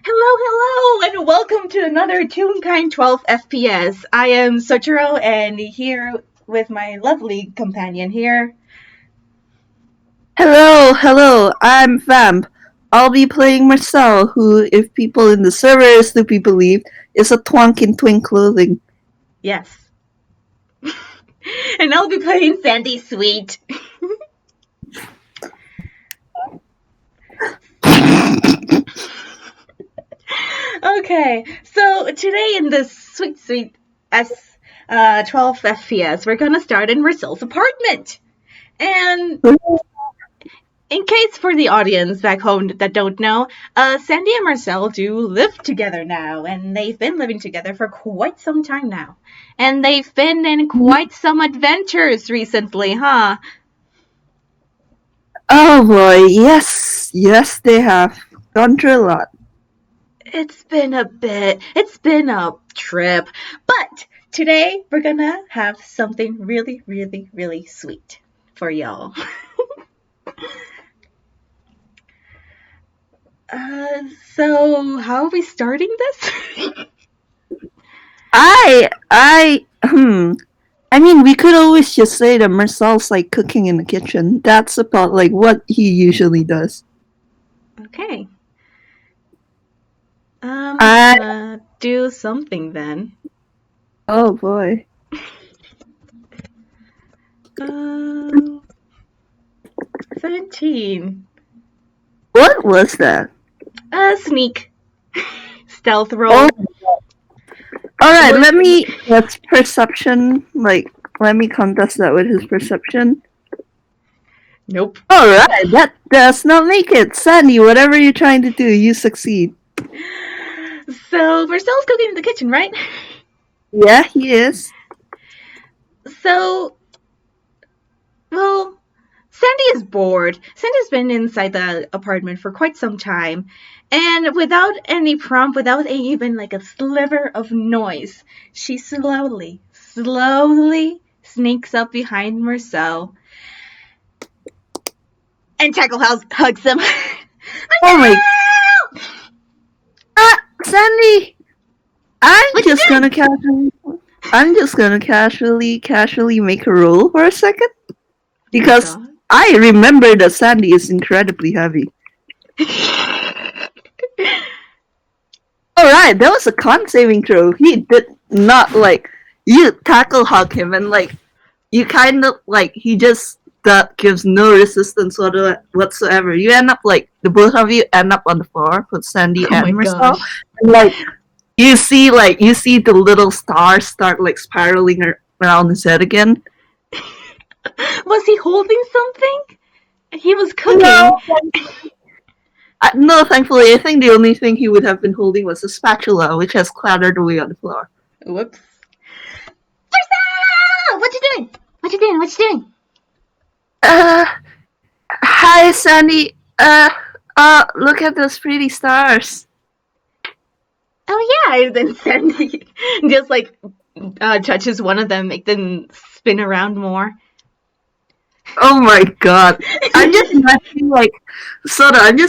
Hello, and welcome to another Toonkind 12 FPS. I am Sotoro, and here with my lovely companion here. Hello, I'm Vamp. I'll be playing Marcel, who, if people in the server is to be believed, is a twonk in twin clothing. Yes. And I'll be playing Sandy Sweet. Okay, so today in this Sweet S 12 FPS, we're gonna start in Marcel's apartment. And in case for the audience back home that don't know, Sandy and Marcel do live together now, and they've been living together for quite some time now. And they've been in quite some adventures recently, huh? Oh boy, yes, they have gone through a lot. It's been a bit. It's been a trip. But today we're gonna have something really, really, really sweet for y'all. So how are we starting this? I mean, we could always just say that Marcel's like cooking in the kitchen. That's about like what he usually does. Okay. I'm gonna do something then. Oh boy. 17. What was that? Sneak. Stealth roll. Alright, let's perception, let me contest that with his perception. Nope. Alright, that does not make it. Sandy, whatever you're trying to do, you succeed. So, Marcel's cooking in the kitchen, right? Yeah, he is. So, well, Sandy is bored. Sandy's been inside the apartment for quite some time, and without any prompt, without even like a sliver of noise, she slowly sneaks up behind Marcel and hugs him. Oh my... Sandy! I'm just gonna casually make a roll for a second. Because I remember that Sandy is incredibly heavy. Alright, that was a con saving throw. He did not you tackle hug him and you kind of he just that gives no resistance whatsoever. You end up the both of you end up on the floor with Sandy and Marcel. And you see the little stars start spiraling around his head again. Was he holding something? He was cooking. No, thankfully, I think the only thing he would have been holding was a spatula, which has clattered away on the floor. Whoops. Marcel! What you doing? Hi, Sandy. Look at those pretty stars. Oh yeah, and then Sandy just touches one of them, make them spin around more. Oh my god. I'm just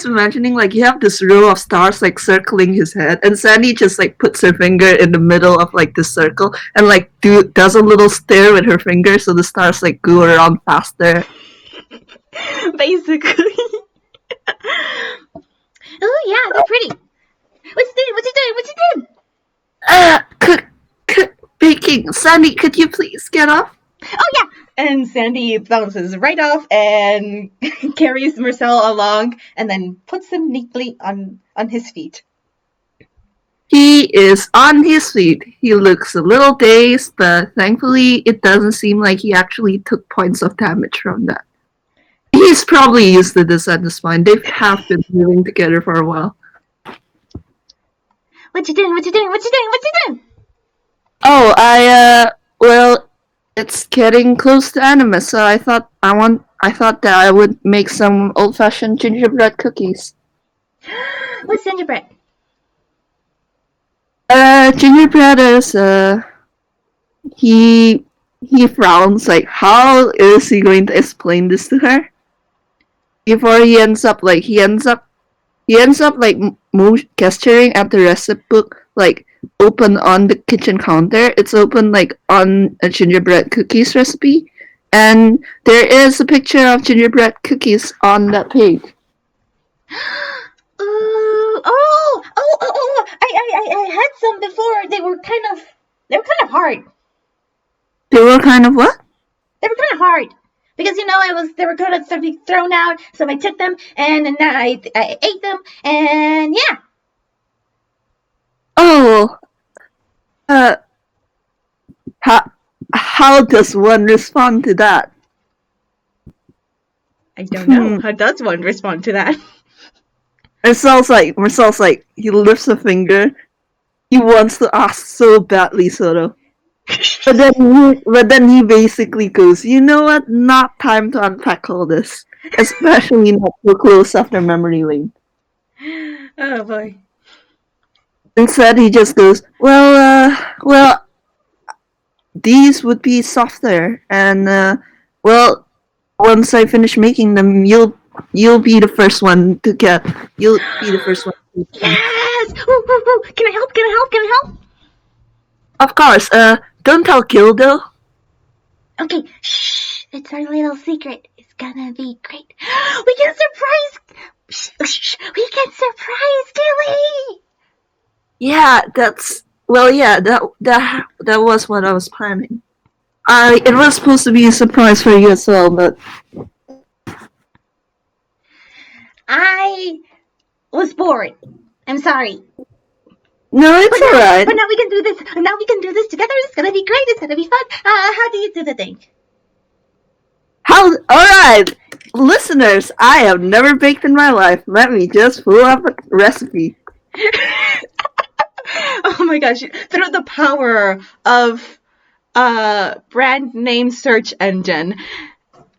imagining you have this row of stars circling his head, and Sandy just puts her finger in the middle of the circle and does a little stir with her finger so the stars go around faster. Basically. Oh yeah, they're pretty. What you doing? Baking. Sandy, could you please get off? Oh yeah. And Sandy bounces right off and carries Marcel along and then puts him neatly on his feet. He is on his feet. He looks a little dazed, but thankfully it doesn't seem like he actually took points of damage from that. He's probably used to this at this point. They have been living together for a while. What you doing? Oh, well, it's getting close to Animus, so I thought that I would make some old-fashioned gingerbread cookies. What's gingerbread? Gingerbread is he frowns how is he going to explain this to her? Before he ends up he ends up like gesturing at the recipe book, like open on the kitchen counter. It's open like on a gingerbread cookies recipe, and there is a picture of gingerbread cookies on that page. I had some before. They were kind of hard. They were kind of what? They were kind of hard. Because they were going to be thrown out, so I took them and then I ate them, and yeah. Oh, how does one respond to that? I don't know. How does one respond to that? Marcel's like, he lifts a finger. He wants to ask so badly, Soto. But then he basically goes, you know what? Not time to unpack all this. Especially not so close after memory lane. Oh boy. Instead, he just goes, well, these would be softer, and once I finish making them, you'll be the first one to get. You'll be the first one. Yes! Woo. Can I help? Of course. Don't tell Gil though. Okay. Shh. It's our little secret. It's gonna be great. We can surprise. We can surprise Gilly. Yeah, that was what I was planning. It was supposed to be a surprise for you as well, but I was bored. I'm sorry. No, it's alright. But now we can do this. Now we can do this together. It's gonna be great. It's gonna be fun. How do you do the thing? Alright, listeners, I have never baked in my life. Let me just pull up a recipe. Oh my gosh! Through the power of brand name search engine,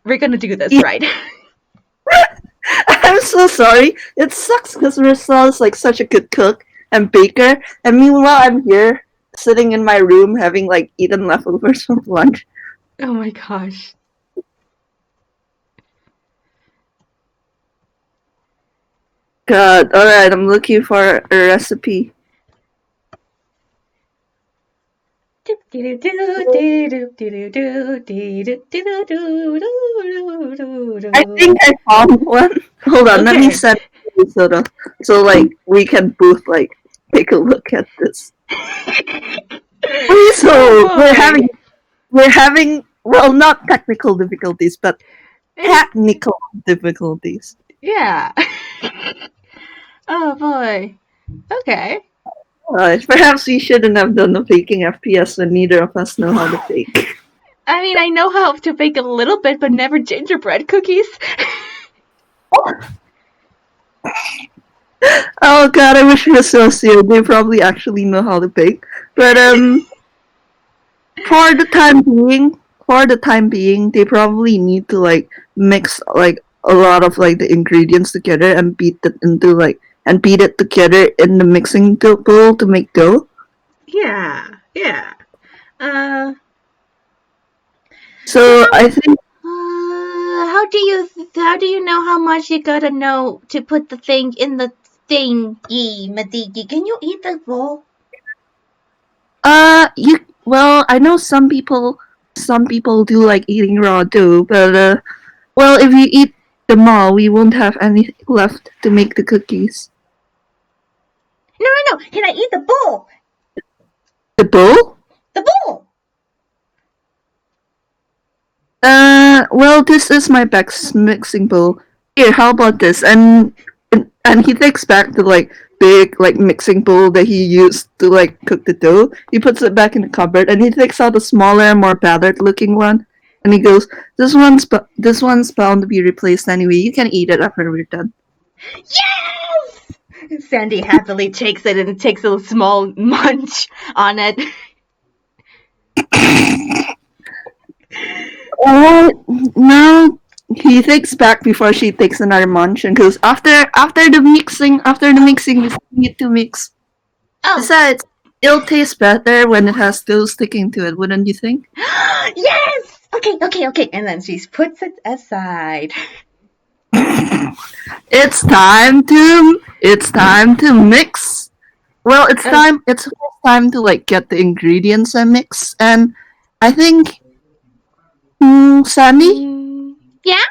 we're gonna do this, right? I'm so sorry. It sucks because Mersel is like such a good cook and baker, and meanwhile I'm here sitting in my room having like eaten leftovers from lunch. Oh my gosh. God, alright, I'm looking for a recipe. I think I found one. Hold on, Let me send you so like we can both like take a look at this. So we're having well, not technical difficulties, but technical difficulties. Yeah. Oh boy. Okay. Perhaps we shouldn't have done the baking FPS when neither of us know how to bake. I mean, I know how to bake a little bit, but never gingerbread cookies. Oh god, I wish it was so serious. They probably actually know how to bake. But for the time being, they probably need to like mix like a lot of like the ingredients together and beat it together in the mixing bowl to make dough. Yeah. So I think. How do you know how much you gotta know to put the thing in the thingy, Madigi? Can you eat the bowl? I know some people do like eating raw dough, but if you eat them all, we won't have any left to make the cookies. No. Can I eat the bowl? The bowl? The bowl. This is my best mixing bowl. Here, how about this? And he takes back the like big like mixing bowl that he used to like cook the dough. He puts it back in the cupboard and he takes out a smaller, more battered looking one. And he goes, This one's bound to be replaced anyway. You can eat it after we're done." Yes! Sandy happily takes it and takes a small munch on it. No, he thinks back before she takes another munch and goes, after the mixing, we need to mix. Oh. Besides, it'll taste better when it has dough sticking to it, wouldn't you think? Yes! Okay. And then she puts it aside. It's time to mix. Well, it's Oh. time. It's time to like get the ingredients and mix. And I think, Sandy, Yeah?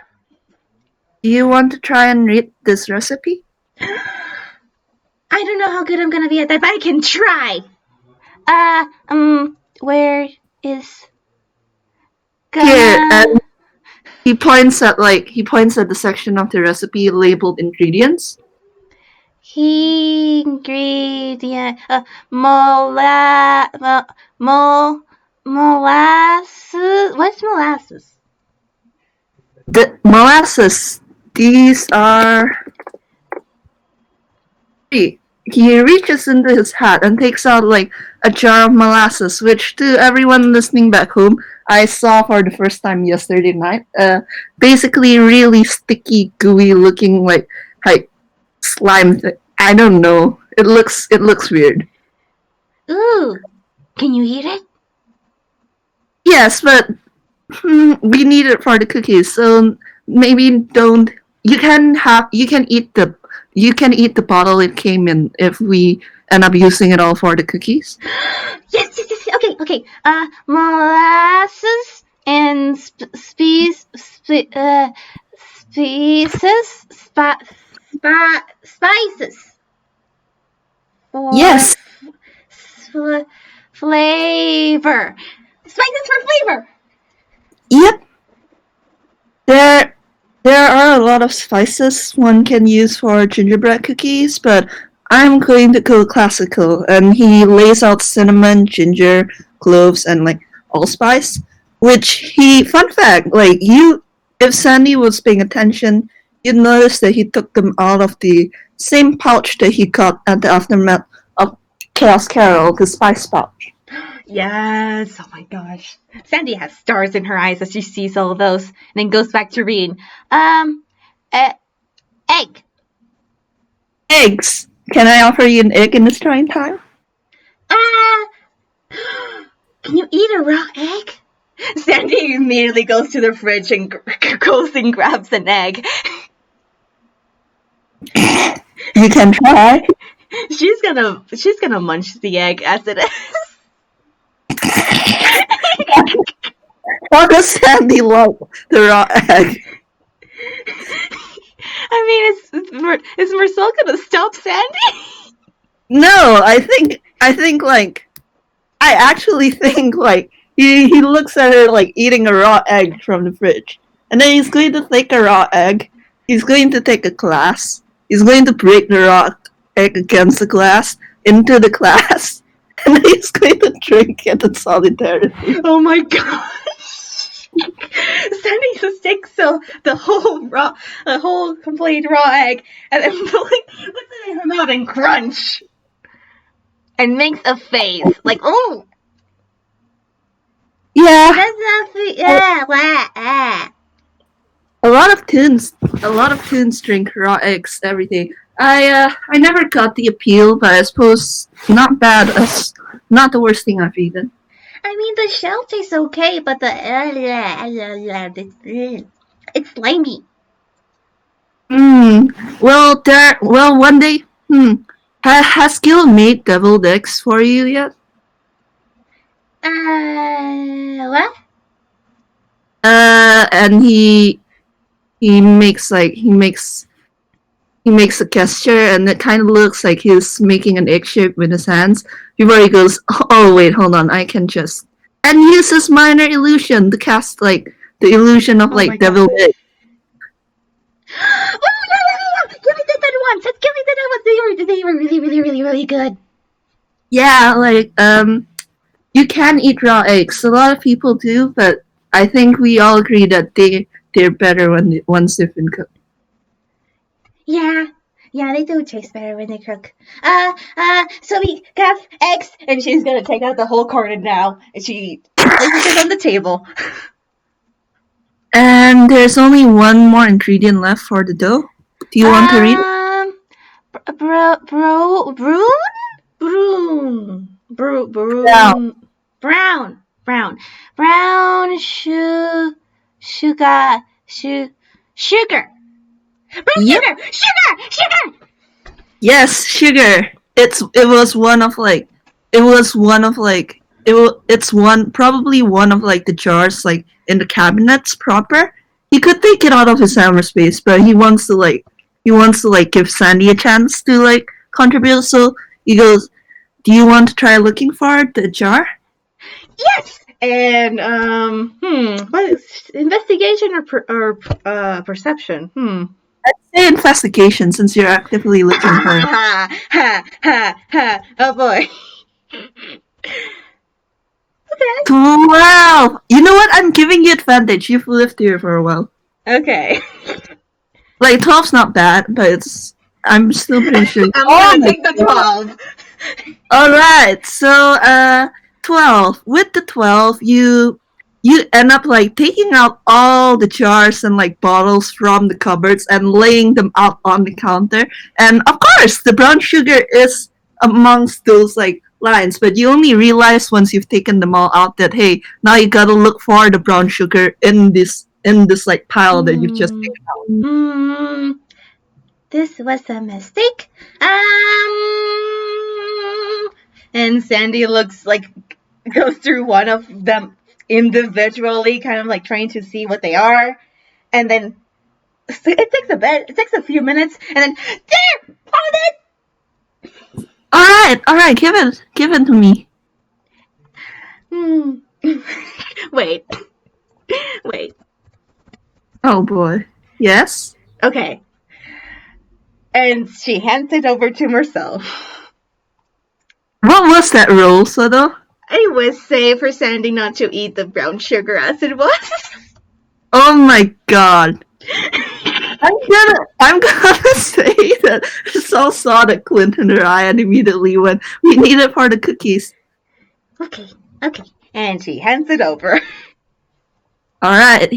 you want to try and read this recipe? I don't know how good I'm gonna be at that, but I can try. Where is Here, gonna and he points at the section of the recipe labeled ingredients. ingredient molasses? What's molasses? The molasses. These are. He reaches into his hat and takes out like a jar of molasses, which to everyone listening back home, I saw for the first time yesterday night. Basically, really sticky, gooey looking like slime. I don't know. It looks weird. Ooh, can you eat it? Yes, but we need it for the cookies, so maybe don't. You can eat the bottle it came in if we end up using it all for the cookies. Yes. Okay. Molasses and species, spices for Yes. flavor. Spices for flavor. Yep. There there are a lot of spices one can use for gingerbread cookies, but I'm going to go classical. And he lays out cinnamon, ginger, cloves, and like allspice. Fun fact, if Sandy was paying attention, you'd notice that he took them out of the same pouch that he got at the aftermath of Chaos Carol, the spice pouch. Yes. Oh my gosh. Sandy has stars in her eyes as she sees all of those, and then goes back to reading. Um, uh, egg. Eggs. Can I offer you an egg in this trying time? Uh, can you eat a raw egg? Sandy immediately goes to the fridge and goes and grabs an egg. You can try. She's gonna munch the egg as it is. How does Sandy like the raw egg? I mean, is Marcel gonna stop Sandy? No, I actually think he looks at her like eating a raw egg from the fridge. And then he's going to take a raw egg. He's going to take a glass. He's going to break the raw egg against the glass into the glass. And then he's going to drink it in solidarity. Oh my gosh! Sandy just takes the whole complete raw egg, and then puts it in her mouth and crunch, and makes a face like, oh. Yeah. That's not yeah. A lot of tunes drink raw eggs every day. I never got the appeal, but I suppose not bad. Not the worst thing I've eaten. I mean, the shell tastes okay, but it's slimy. Well, one day. Has Gil made deviled eggs for you yet? What? And he makes a gesture, and it kind of looks like he's making an egg shape with his hands. Before he goes, oh wait, hold on, I can just and uses minor illusion to cast the illusion of deviled egg. Give me that once. Let's give me that once. They were really good. Yeah, you can eat raw eggs. A lot of people do, but I think we all agree that they're better once they've been cooked. Yeah, they do taste better when they cook. So we have eggs, and she's gonna take out the whole carton now, and she places it on the table. And there's only one more ingredient left for the dough. Do you want to read it? Brown sugar. Brown Yep. sugar! Sugar! Sugar! Yes, sugar. It was one of like it's probably one of like the jars like in the cabinets proper. He could take it out of his cyberspace, but he wants to give Sandy a chance to like contribute. So he goes, "Do you want to try looking for the jar?" Yes! And, what is investigation or perception? I'd say investigation since you're actively looking for it. Ha, ha, ha, ha. Oh boy. Okay. 12! You know what? I'm giving you advantage. You've lived here for a while. Okay. Like 12's not bad, but I'm still pretty sure. I'm gonna take the 12. Alright, so 12. With the 12, you end up like taking out all the jars and like bottles from the cupboards and laying them out on the counter. And of course, the brown sugar is amongst those like lines, but you only realize once you've taken them all out that hey, now you gotta look for the brown sugar in this like pile that you've just taken out. This was a mistake. And Sandy goes through one of them individually, kind of like trying to see what they are, and then it takes a few minutes, and then there, found it. All right, give it to me. Wait. Oh boy. Yes. Okay. And she hands it over to Mersel. What was that roll, Soto? It was safe for Sandy not to eat the brown sugar as it was. Oh my god. I'm gonna say that Sol saw the glint in her eye and immediately went, "We need it for the cookies." Okay. And she hands it over. Alright,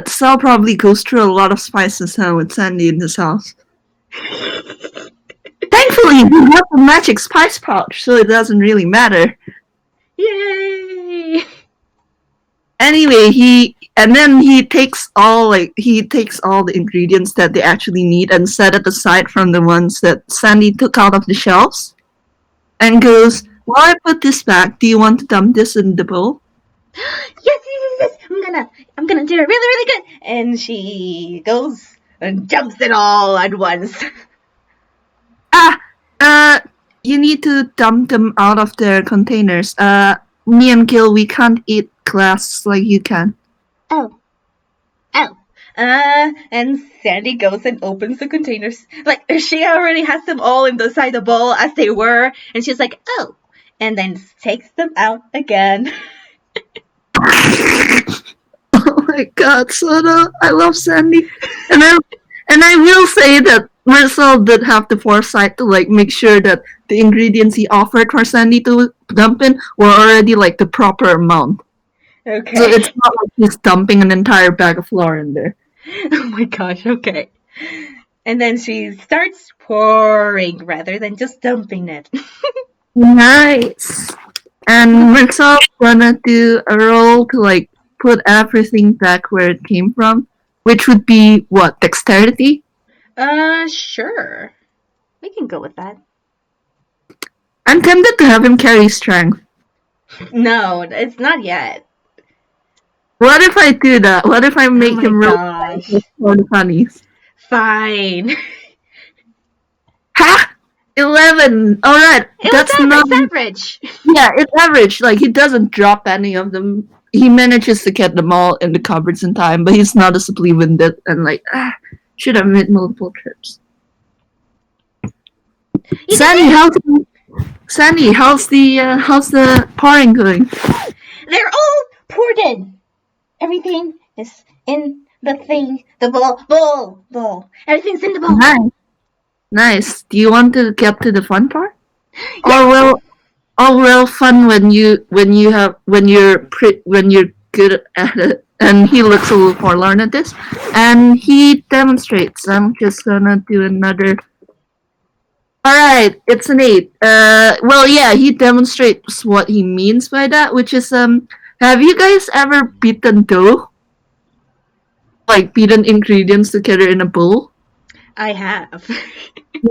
Sol probably goes through a lot of spices now with Sandy in his house. Thankfully, we got the magic spice pouch, so it doesn't really matter. Yay! Anyway, he takes all the ingredients that they actually need and set it aside from the ones that Sandy took out of the shelves, and goes, "While I put this back, do you want to dump this in the bowl?" Yes. I'm gonna do it really, really good. And she goes and dumps it all at once. You need to dump them out of their containers. Me and Gil, we can't eat glass like you can. Oh. And Sandy goes and opens the containers. Like, she already has them all inside the bowl as they were. And she's like, oh. And then takes them out again. Oh my god, Soto, I love Sandy. And I will say that Mersel did have the foresight to like make sure that the ingredients he offered for Sandy to dump in were already like the proper amount. Okay. So it's not like he's dumping an entire bag of flour in there. Oh my gosh, okay. And then she starts pouring rather than just dumping it. Nice. And Mersel's gonna do a roll to like put everything back where it came from, which would be what, dexterity? Sure. We can go with that. I'm tempted to have him carry strength. No, it's not yet. What if I do that? What if I make him roll for the funnies? Fine. Ha! 11. All right, that's It's average. Yeah, it's average. Like he doesn't drop any of them. He manages to get them all in the cupboards in time, but he's noticeably winded and like should have made multiple trips. Sandy, how's the pouring going? They're all poured in. Everything is in the bowl. Everything's in the bowl. Nice. Do you want to get to the fun part? Yes. Or will fun when you're good at it. And he looks a little forlorn at this, and he demonstrates. I'm just gonna do another. All right, it's an 8. He demonstrates what he means by that, which is have you guys ever beaten dough? like beaten ingredients together in a bowl. I have.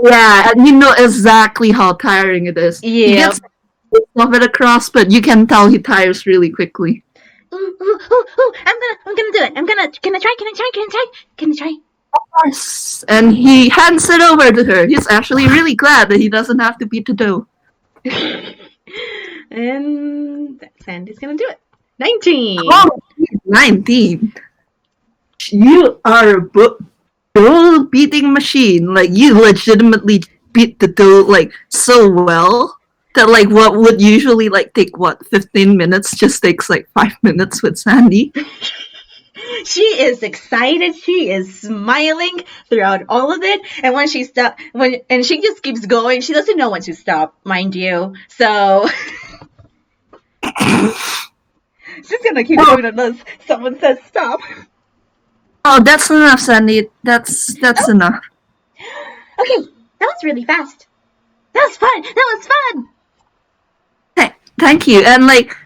Yeah, and you know exactly how tiring it is. He Yep. gets of it across, but you can tell he tires really quickly. Ooh, ooh, ooh, ooh. I'm gonna do it. Can I try? Can I try? Can I try? Can I try? Yes, and he hands it over to her. He's actually really glad that he doesn't have to beat the dough. And Sandy's gonna do it. 19. Oh, 19. You are a dough beating machine. Like, you legitimately beat the dough, like, so well that, like, what would usually, like, take, 15 minutes just takes, like, 5 minutes with Sandy. She is excited. She is smiling throughout all of it. And when she and she just keeps going. She doesn't know when to stop, mind you. So she's gonna keep going unless someone says stop. Oh, that's enough, Sandy. That's enough. Okay, that was really fast. That was fun. That was fun. Thank you. And like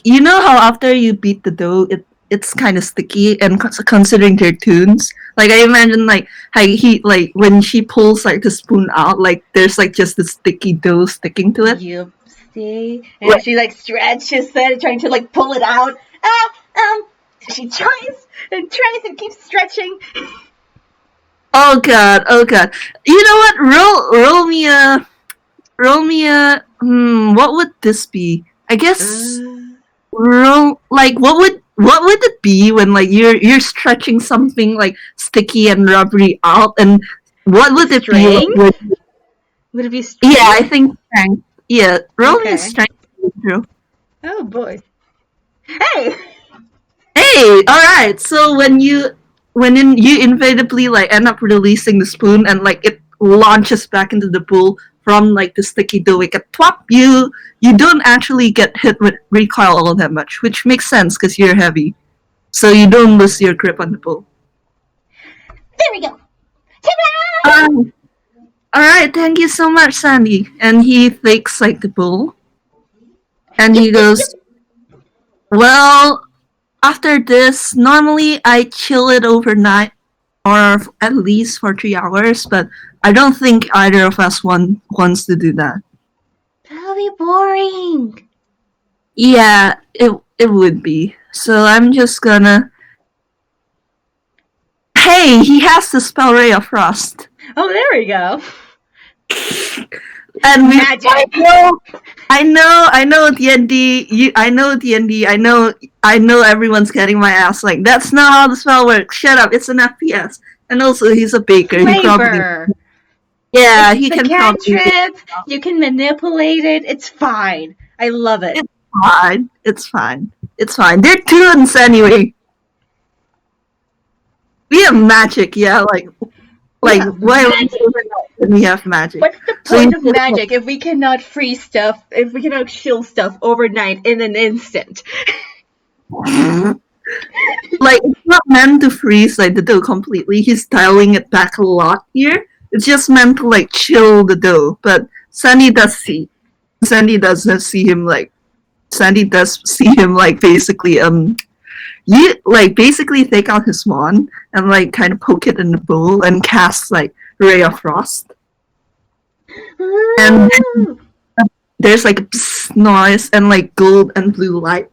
you know how after you beat the dough, it's kind of sticky. And considering their tunes, like I imagine like how he like when she pulls like the spoon out, like there's like just the sticky dough sticking to it. You see, and she like stretches it, trying to like pull it out. She tries and tries and keeps stretching. Oh god, oh god. You know what? Roll me a. What would this be? I guess like what would it be when like you're stretching something like sticky and rubbery out, and what would it be like, would it be strength? Yeah, I think strength. Yeah, roll me a strength. Oh boy. Hey, all right. So you inevitably like end up releasing the spoon, and like it launches back into the bowl from like the sticky dough. Like a twop, you don't actually get hit with recoil all that much, which makes sense because you're heavy, so you don't lose your grip on the bowl. There we go. All right, thank you so much, Sandy. And he takes like the bowl, and he goes, "Well, after this, normally I chill it overnight, or at least for 3 hours, but I don't think either of us wants to do that." That'll be boring. Yeah, it would be. So I'm just gonna. Hey, he has the spell Ray of Frost. Oh, there we go. And magic. I know D&D. I know D&D. I know everyone's getting my ass. Like, that's not how the spell works. Shut up. It's an FPS. And also, he's a baker. Flavor. He probably. Yeah, it's he can cantrip. You can manipulate it. It's fine. I love it. It's fine. They're tunes anyway. We have magic, yeah. Like why when we have magic? What's the point of magic if we cannot freeze stuff? If we cannot chill stuff overnight in an instant? Like, it's not meant to freeze like the dough completely. He's dialing it back a lot here. It's just meant to like chill the dough. But Sandy does see him like basically you like basically take out his wand and like kind of poke it in the bowl and cast like Ray of Frost. And then, there's like a psst noise and like gold and blue light.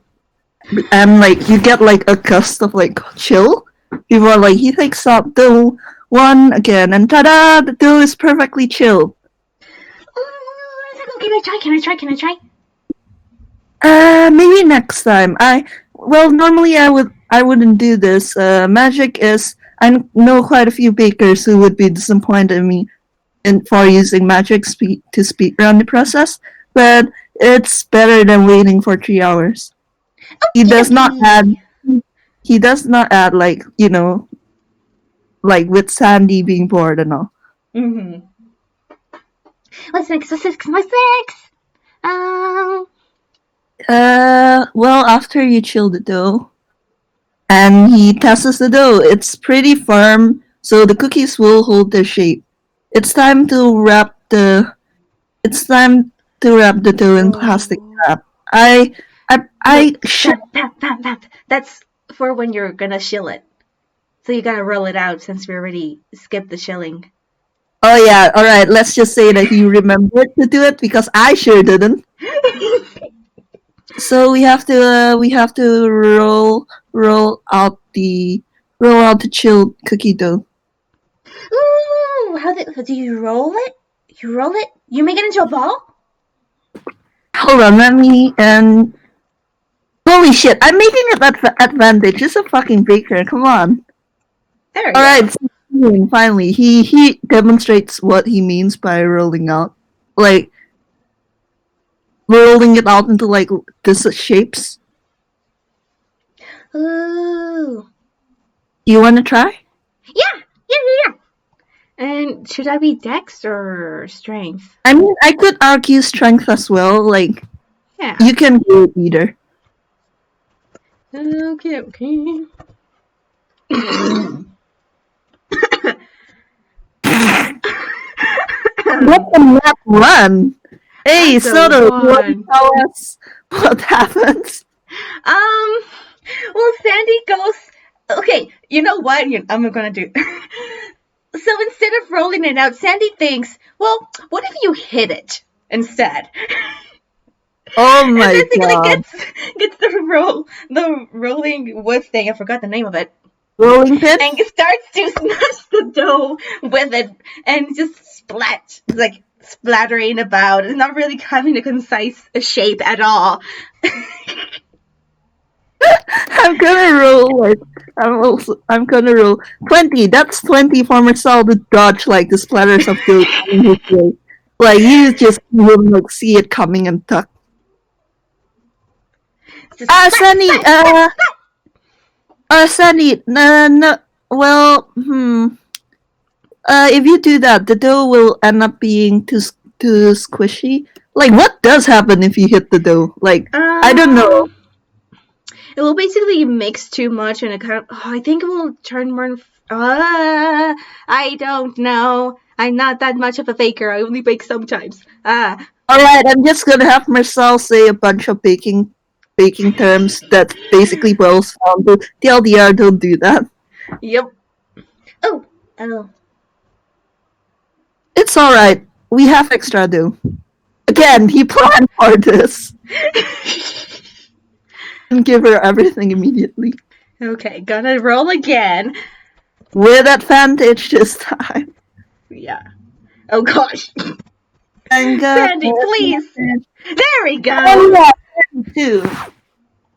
And like you get like a gust of like chill before like he takes out the one again, and ta-da, the dough is perfectly chilled. Can I try? Maybe next time. Normally I wouldn't do this. Magic is, I know quite a few bakers who would be disappointed in me for using magic to speed run the process, but it's better than waiting for 3 hours. He does not add like, you know, like with Sandy being bored and all. Mm-hmm. What's next? Well, after you chill the dough, and he tests the dough, it's pretty firm, so the cookies will hold their shape. It's time to wrap the dough in plastic wrap. That's for when you're gonna chill it. So you gotta roll it out since we already skipped the shilling. Oh yeah, alright, let's just say that he remembered to do it because I sure didn't. So we have to roll out the chilled cookie dough. Ooh, how do you roll it? You roll it? You make it into a ball? Hold on, let me and holy shit! I'm making it advantage. It's a fucking baker. Come on. There you All right. So finally, he demonstrates what he means by rolling out, like rolling it out into like this shapes. Ooh. You want to try? Yeah. And should I be dex or strength? I mean, I could argue strength as well. Like, Yeah. you can do it either. Okay. What the map run? Hey, That's so Soto, you want fun. to tell us what happens? Well, Sandy goes. Okay, you know what? I'm gonna do. So instead of rolling it out, Sandy thinks, well, what if you hit it instead? Oh And my basically god. gets the rolling wood thing. I forgot the name of it. Rolling pin? And starts to smash the dough with it and just splattering about. It's not really having a concise shape at all. I'm gonna roll like I'm gonna roll 20. That's 20 for Mersel to dodge like the splatters of dough coming his way. Like you just wouldn't like see it coming and tuck. Sunny, Sunny, no, well, if you do that, the dough will end up being too squishy. Like, what does happen if you hit the dough? Like, I don't know. It will basically mix too much and it kind of. I think it will turn more. I don't know. I'm not that much of a faker. I only bake sometimes. Alright, I'm just gonna have Marcel say a bunch of baking terms that basically boils down to TLDR, don't do that. Yep. Oh. It's alright. We have extra dough. Again, he planned for this. And give her everything immediately. Okay, gonna roll again. With advantage this time. Yeah. Oh gosh. Sandy, please. There we go. Oh yeah, too.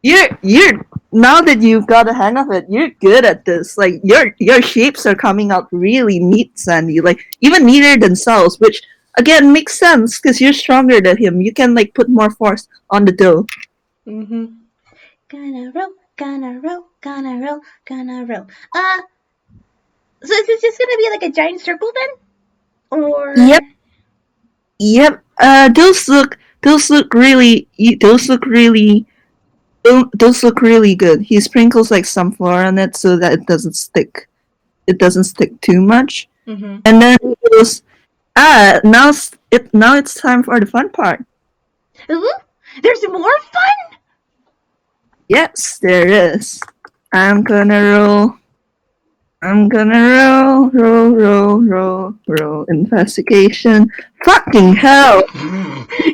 You're now that you've got a hang of it, you're good at this. Like your shapes are coming out really neat, Sandy. Like even neater than Sel's, which again makes sense because you're stronger than him. You can like put more force on the dough. Mm-hmm. Gonna roll. So is this just gonna be like a giant circle then? Or Yep. Those look really good. He sprinkles like some flour on it so that it doesn't stick. It doesn't stick too much. Mm-hmm. And then he goes, now it's time for the fun part. Ooh, there's more fun? Yes, there is. I'm gonna roll. Investigation. Fucking hell!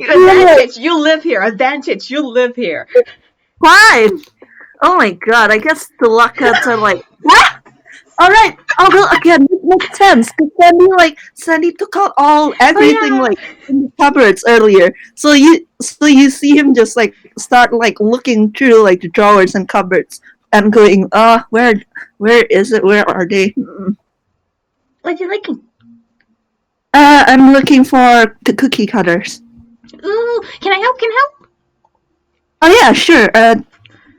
Advantage, you live here. Fine! Oh my god, I guess the luck cuts are like, what? Alright, I'll go again. It makes sense. Because Sandy took out everything like in the cupboards earlier. So you see him just like start like looking through like the drawers and cupboards and going, where is it? Where are they? What you looking? I'm looking for the cookie cutters. Ooh, can I help? Oh yeah, sure.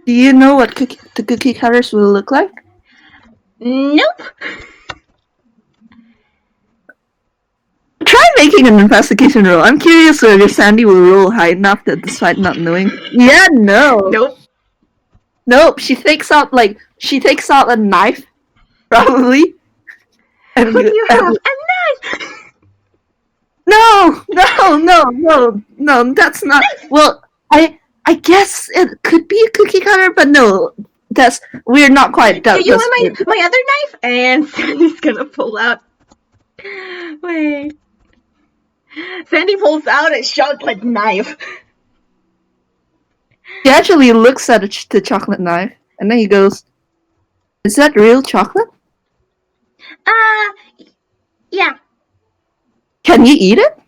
Do you know what the cookie cutters will look like? Nope. Try making an investigation roll. I'm curious whether Sandy will roll high enough that despite not knowing. Yeah, no. Nope. She takes out a knife, probably. And what do you have? A knife. No. That's not. Well, I guess it could be a cookie cutter, but no. we're not quite Do that you want desperate. my other knife? And Sandy's gonna pull out. Wait. Sandy pulls out a chocolate knife. He actually looks at the chocolate knife, and then he goes, "Is that real chocolate? Yeah. Can you eat it?"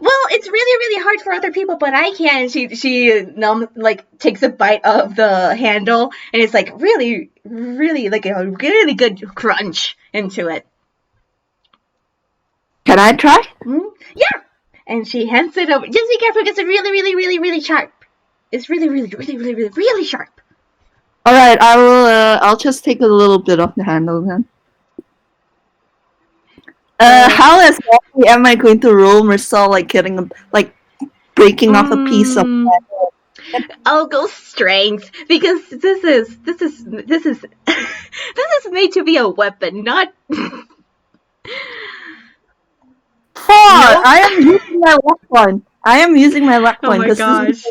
Well, it's really hard for other people, but I can. She takes a bite of the handle, and it's like really like a really good crunch into it. Can I try? Yeah. And she hands it over. Just be careful because it's really sharp. It's really sharp. All right, I will. I'll just take a little bit off the handle then. How exactly am I going to roll Mersel like breaking off a piece of? I'll go strength because this is this is made to be a weapon, not. 4. Nope. I am using my luck point. Oh my gosh.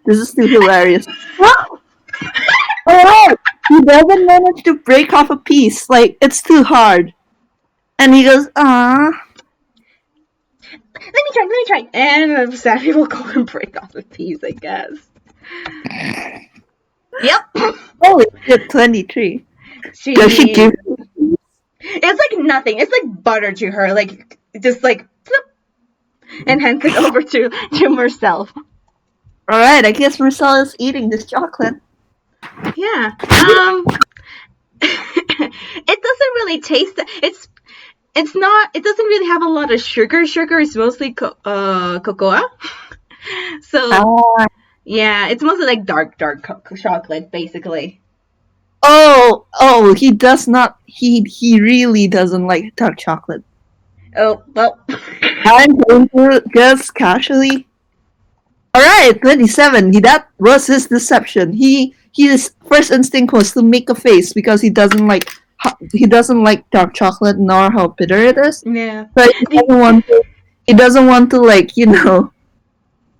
This is too hilarious. Oh, he doesn't manage to break off a piece. Like, it's too hard. And he goes, ah. Let me try. And Sammy will go and break off a piece, I guess. Yep. Holy shit, 23. Does she give? It's like nothing. It's like butter to her. Like, just like, flip, and hands it over to Mersel. Alright, I guess Mersel is eating this chocolate. Yeah. It doesn't really taste. It's not. It doesn't really have a lot of sugar. Sugar is mostly cocoa. So yeah, it's mostly like dark chocolate, basically. Oh, he does not. He really doesn't like dark chocolate. Oh well. I'm going to guess casually. Alright, 27. That was his deception. His first instinct was to make a face because he doesn't like dark chocolate nor how bitter it is. Yeah. But he doesn't want to like, you know,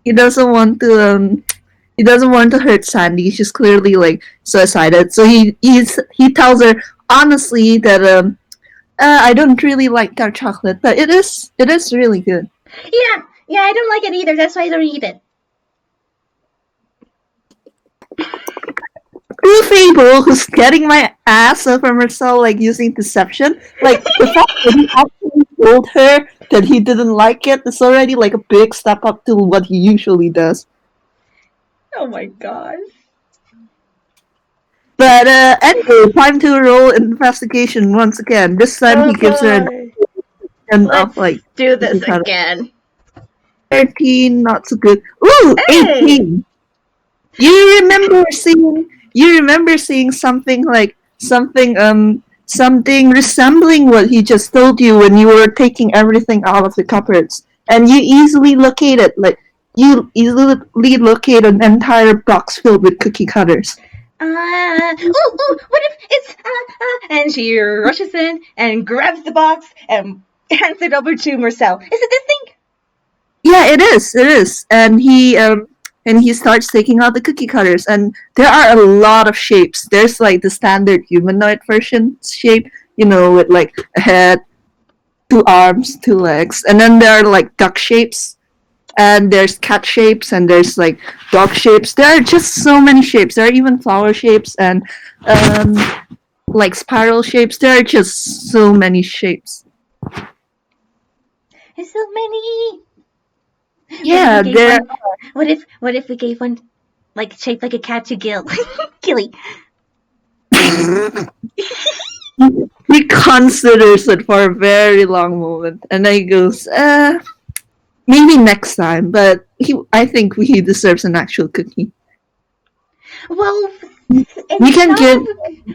he doesn't want to hurt Sandy. She's clearly like so excited. So he tells her honestly that I don't really like dark chocolate, but it is really good. Yeah, I don't like it either. That's why I don't eat it. True Fable, who's getting my ass over Mersel, like using deception. Like the fact that he actually told her that he didn't like it is already like a big step up to what he usually does. Oh my gosh. But anyway, time to roll investigation once again. This time he gives her an of like. Do this again. 13, not so good. Ooh, 18. You remember seeing something resembling what he just told you when you were taking everything out of the cupboards, and you easily locate it. Like you easily locate an entire box filled with cookie cutters. What if it's and she rushes in and grabs the box and hands it over to Mersel. Is it this thing? Yeah, it is, and he starts taking out the cookie cutters, and there are a lot of shapes. There's like the standard humanoid version shape, you know, with like a head, 2 arms, 2 legs, and then there are like duck shapes, and there's cat shapes, and there's like dog shapes. There are just so many shapes. There are even flower shapes and like spiral shapes. There are just so many shapes. There's so many. Yeah, there. What if we gave one like shaped like a cat to Gilly? He considers it for a very long moment, and then he goes, maybe next time, but I think he deserves an actual cookie. Well, you can give.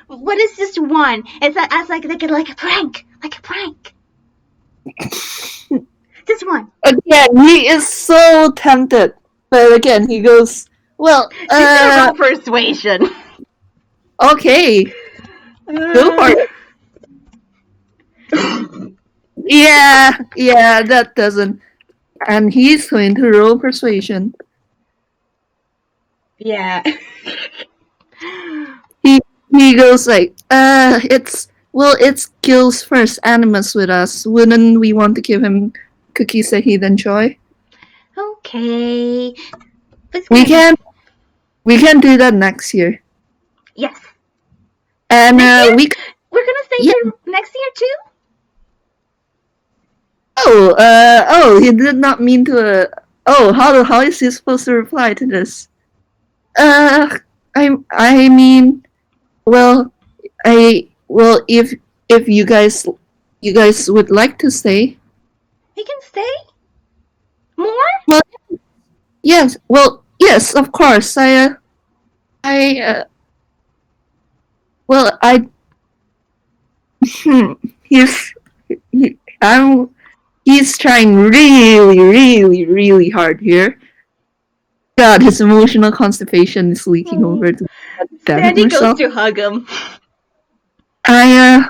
What is just one? It's like a prank, Just one. Again, he is so tempted, but again, he goes, well, she's gonna roll persuasion. Okay, go for it. Yeah, that doesn't. And he's going to roll persuasion. Yeah. He goes like, it's Gil's first Animus with us. Wouldn't we want to give him cookies that he'd enjoy? Okay. It's We gonna be. we can do that next year. Yes. And Next year? we We're gonna stay yeah. here next year too? He did not mean to. How is he supposed to reply to this? I mean, well, if you guys would like to stay, We can stay? More? well, yes, yes, of course. I, well, I, he's, I'm, he's trying really, really, really hard here. God, his emotional constipation is leaking over to damn it, Sandy goes Marcel. to hug him. I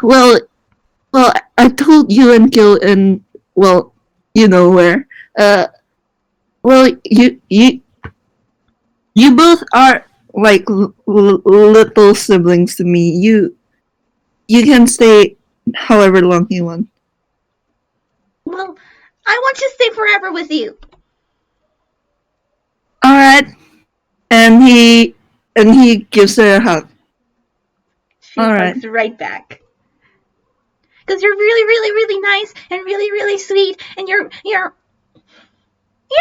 told you and Gil and, well, you know where. Well, you both are like little siblings to me. You can stay however long you want. Well, I want to stay forever with you. All right, and he gives her a hug. She All hugs right back. Because you're really, really, really nice and really, really sweet, and you're.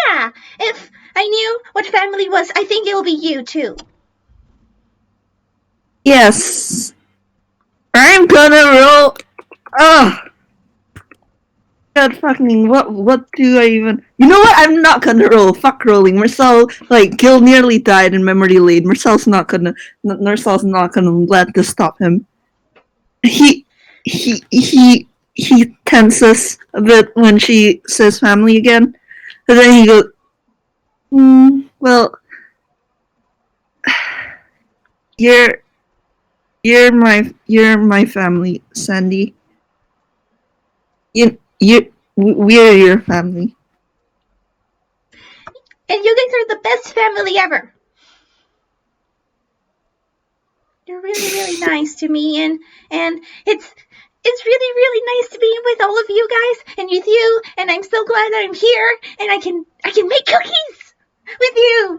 Yeah, if I knew what family was, I think it will be you too. Yes, I'm gonna roll. Oh, God, fucking what do I even? You know what? I'm not gonna roll. Fuck rolling. Marcel, like Gil nearly died in memory lane. Marcel's not gonna let this stop him. He he tenses a bit when she says family again, and then he goes, well, you're my family, Sandy. We're your family. And you guys are the best family ever. You're really, really nice to me, and it's really, really nice to be with all of you guys and with you, and I'm so glad that I'm here and I can make cookies with you.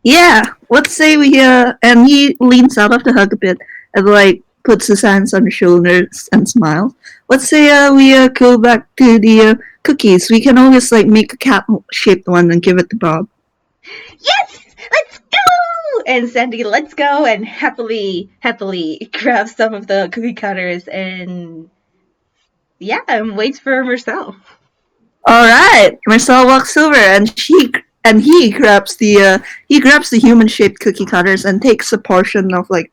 Yeah. Let's say we and he leans out of the hug a bit and like puts his hands on her shoulders and smiles. Let's say we go back to the cookies. We can always like make a cat shaped one and give it to Bob. Yes, let's go! And Sandy lets go and happily grabs some of the cookie cutters and and waits for Marcel. All right, Marcel walks over and he grabs the human shaped cookie cutters and takes a portion of like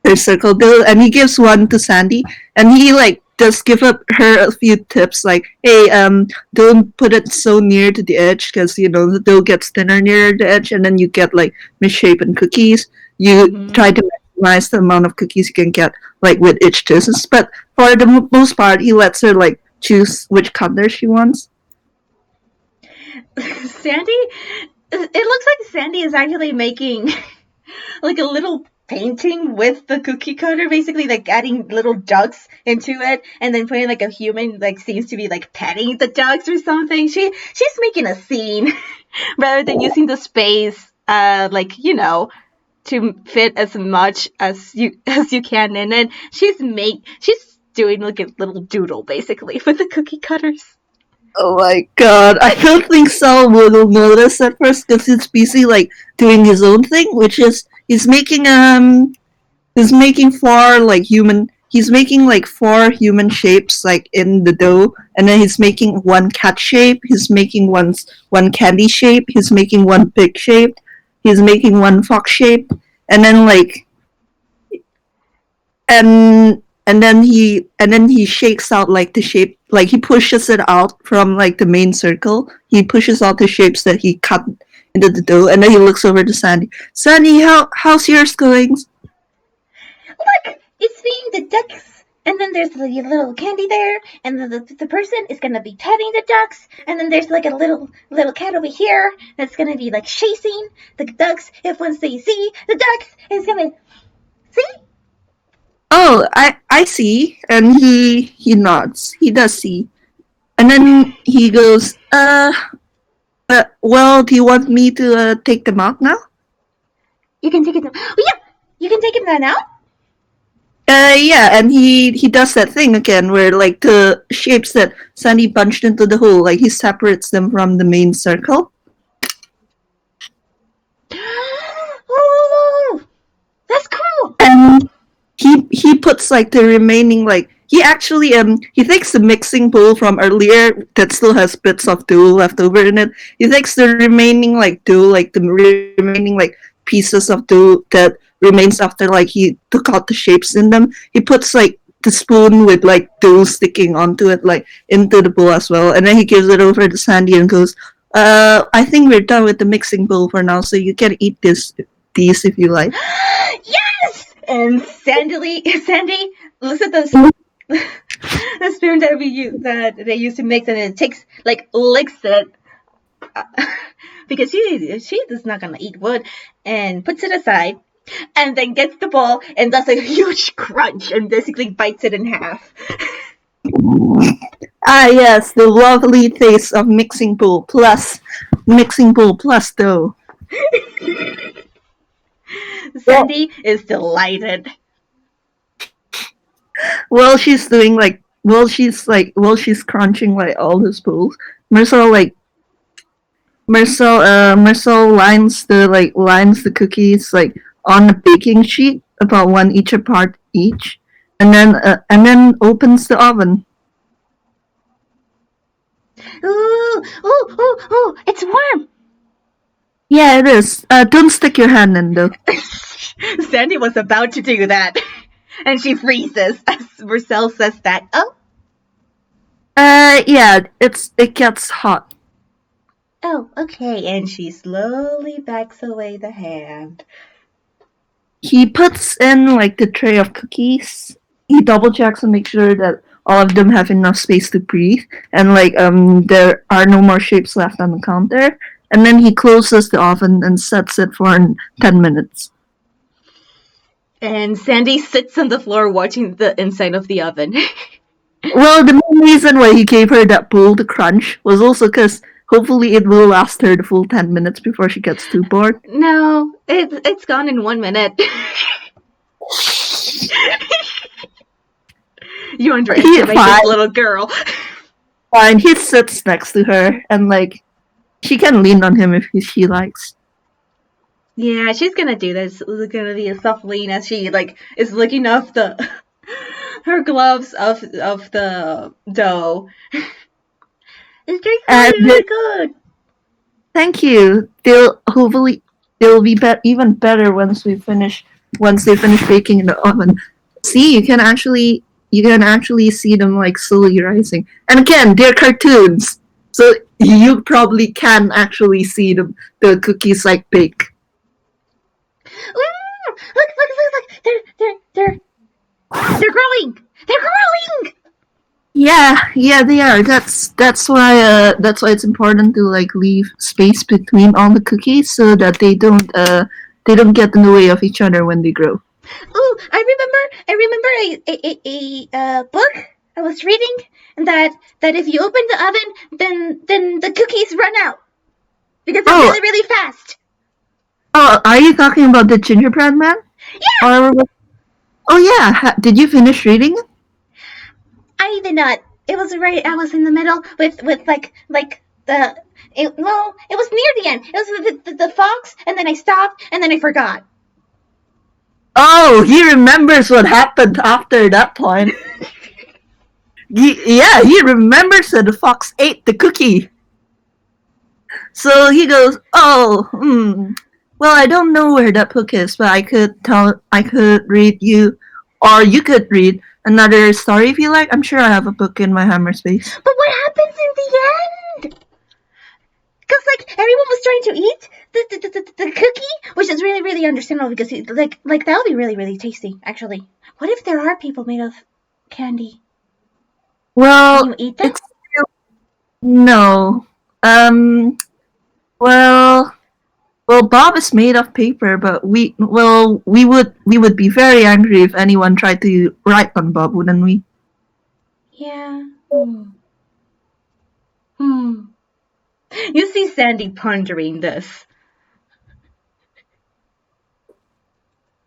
her circle dough and he gives one to Sandy and he like just give up her a few tips like, hey, don't put it so near to the edge because you know the dough gets thinner near the edge and then you get like misshapen cookies. You try to maximize the amount of cookies you can get like with each distance, but for the most part, he lets her like choose which color she wants. Sandy, it looks like Sandy is actually making like a little painting with the cookie cutter, basically like adding little ducks into it and then putting like a human like seems to be like petting the ducks or something. She's making a scene rather than using the space like, you know, to fit as much as you can in it. She's doing like a little doodle basically with the cookie cutters. Oh my god, I don't think Sal will notice at first because he's busy like doing his own thing, which is he's making four human shapes like in the dough, and then he's making one cat shape, he's making one candy shape, he's making one pig shape, he's making one fox shape, and then like and then he shakes out like the shape, like he pushes it out from like the main circle. He pushes out the shapes that he cut into the dough, and then he looks over to Sandy. Sandy, how's yours going? Look, it's being the ducks and then there's the little candy there, and the person is gonna be petting the ducks, and then there's like a little cat over here that's gonna be like chasing the ducks. If once they see the ducks, it's gonna see. Oh, I see. And he nods. He does see. And then he goes, well, do you want me to take them out now? You can take it. Oh, yeah, you can take it now. Yeah, and he does that thing again where like the shapes that Sandy punched into the hole, like he separates them from the main circle. Oh, that's cool. And he puts like the remaining like he actually he takes the mixing bowl from earlier that still has bits of dough left over in it. He takes the remaining like dough, like the remaining like pieces of dough that remains after like he took out the shapes in them. He puts like the spoon with like dough sticking onto it like into the bowl as well, and then he gives it over to Sandy and goes, I think we're done with the mixing bowl for now, so you can eat these if you like. Yes! And Sandy looks at the spoon that they use to mix, and it takes like licks it because she is not gonna eat wood, and puts it aside, and then gets the bowl and does a huge crunch and basically bites it in half. Ah, yes, the lovely taste of mixing bowl plus dough. Sandy is delighted. While she's doing like while she's crunching like all the spools, Mersel lines the cookies like on a baking sheet about one inch apart each, and then opens the oven. Ooh, it's warm. Yeah, it is. Don't stick your hand in though. Sandy was about to do that, and she freezes as Mersel says that. Oh. Yeah, it gets hot. Oh, okay, and she slowly backs away the hand. He puts in like the tray of cookies. He double checks and makes sure that all of them have enough space to breathe, and like there are no more shapes left on the counter. And then he closes the oven and sets it for 10 minutes. And Sandy sits on the floor watching the inside of the oven. Well, the main reason why he gave her that bowl to crunch was also because hopefully it will last her the full 10 minutes before she gets too bored. No, it's gone in 1 minute. You underestimate this little girl. Fine, he sits next to her and like she can lean on him if she likes. Yeah, she's gonna do this. It's gonna be a soft lean as she like is looking off her gloves of the dough. It's really good. Thank you. They'll be even better once they finish baking in the oven. See, you can actually see them like slowly rising. And again, they're cartoons, so you probably can actually see the cookies like bake. Look! They're growing. They're growing. Yeah, they are. That's why it's important to like leave space between all the cookies so that they don't get in the way of each other when they grow. Oh, I remember a book I was reading, and that if you open the oven, then the cookies run out because they're really fast. Oh, are you talking about the gingerbread man? Yeah. Oh yeah. Did you finish reading it? I did not. It was right. I was in the middle with like the. It was near the end. It was the fox, and then I stopped, and then I forgot. Oh, he remembers what happened after that point. He remembers that the fox ate the cookie. So he goes, well, I don't know where that book is, but I could read you, or you could read another story if you like. I'm sure I have a book in my hammer space. But what happens in the end? Because like everyone was trying to eat the cookie, which is really, really understandable because like that would be really, really tasty. Actually, what if there are people made of candy? Well, Can you eat them? it's still no. Well, Bob is made of paper, but we would be very angry if anyone tried to write on Bob, wouldn't we? Yeah. Hmm. You see Sandy pondering this.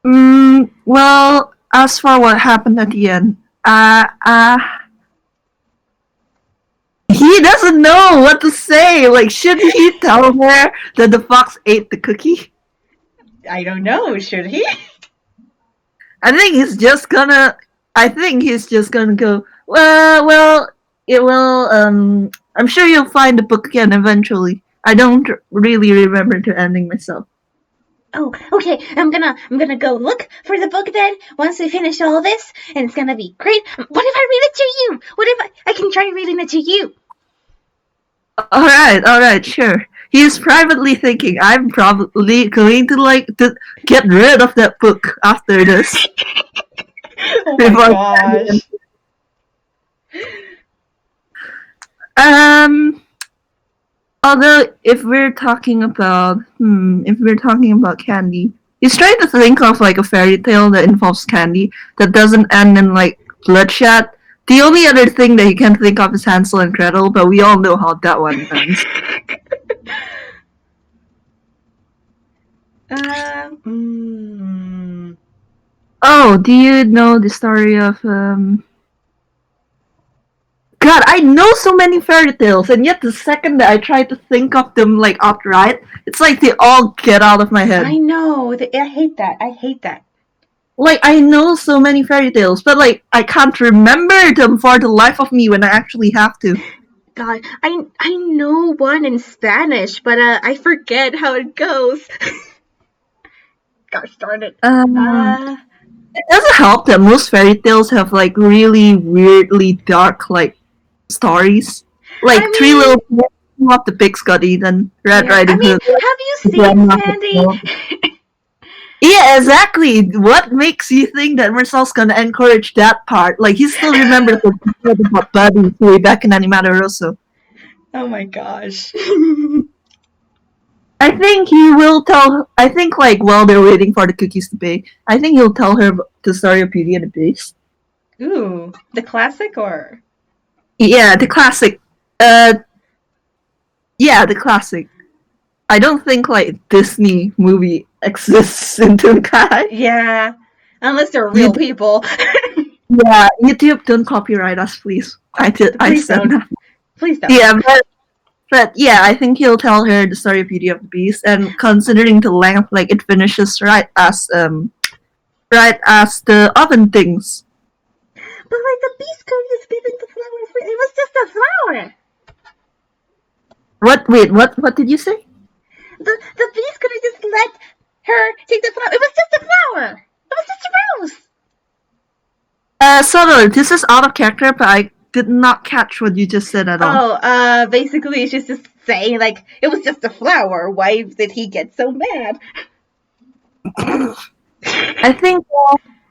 Well, as for what happened at the end, he doesn't know what to say. Like, should he tell her that the fox ate the cookie? I don't know. Should he? I think he's just gonna. I think he's just gonna go. Well, it will. I'm sure you'll find the book again eventually. I don't really remember the ending myself. Oh, okay. I'm gonna go look for the book then. Once we finish all this, and it's gonna be great. What if I read it to you? What if I can try reading it to you? All right, sure. He's privately thinking I'm probably going to get rid of that book after this. Oh my gosh. Although if we're talking about candy, he's trying to think of like a fairy tale that involves candy that doesn't end in like bloodshed. The only other thing that he can think of is Hansel and Gretel, but we all know how that one ends. Oh, do you know the story of God, I know so many fairy tales, and yet the second that I try to think of them like outright, it's like they all get out of my head. I know. I hate that. I hate that. Like, I know so many fairy tales, but like I can't remember them for the life of me when I actually have to. God, I know one in Spanish, but I forget how it goes. Gosh darn it. It doesn't help that most fairy tales have like really weirdly dark like stories. Like Three Little Pigs, of the pigs got eaten. Red Riding Hood. Have you seen Sandy? Yeah, exactly. What makes you think that Mersel's gonna encourage that part? Like, he still remembers about Buddy way back in Animato Rosso. Oh my gosh. I think he will tell. I think, like, while they're waiting for the cookies to bake, I think he'll tell her the story of Beauty and the Beast. Ooh, the classic or? Yeah, the classic. Yeah, the classic. I don't think like Disney movie exists in Toonkind. Yeah, unless they're real people. Yeah, YouTube, don't copyright us, please. I said that. Please don't. Yeah, but yeah, I think he'll tell her the story of Beauty of the Beast, and considering the length, like it finishes right as the oven things. But like the beast could just be the flower. It was just a flower. What? Wait, what did you say? The beast could have just let her take the flower. It was just a flower. It was just a rose. Sotoro, this is out of character, but I did not catch what you just said at all. Oh, basically she's just saying like it was just a flower. Why did he get so mad? I think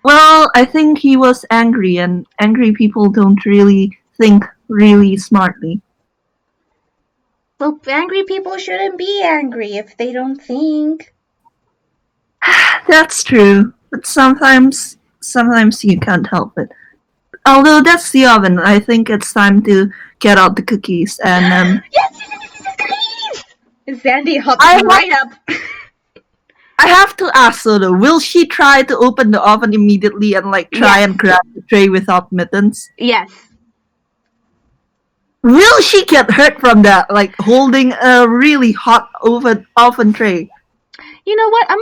I think he was angry, and angry people don't really think really smartly. Well, angry people shouldn't be angry if they don't think. That's true, but sometimes you can't help it. Although that's the oven, I think it's time to get out the cookies and Yes! Sandy hops right up. I have to ask Soto, will she try to open the oven immediately and like try and grab the tray without mittens? Yes. Will she get hurt from that, like holding a really hot oven tray? You know what? I'm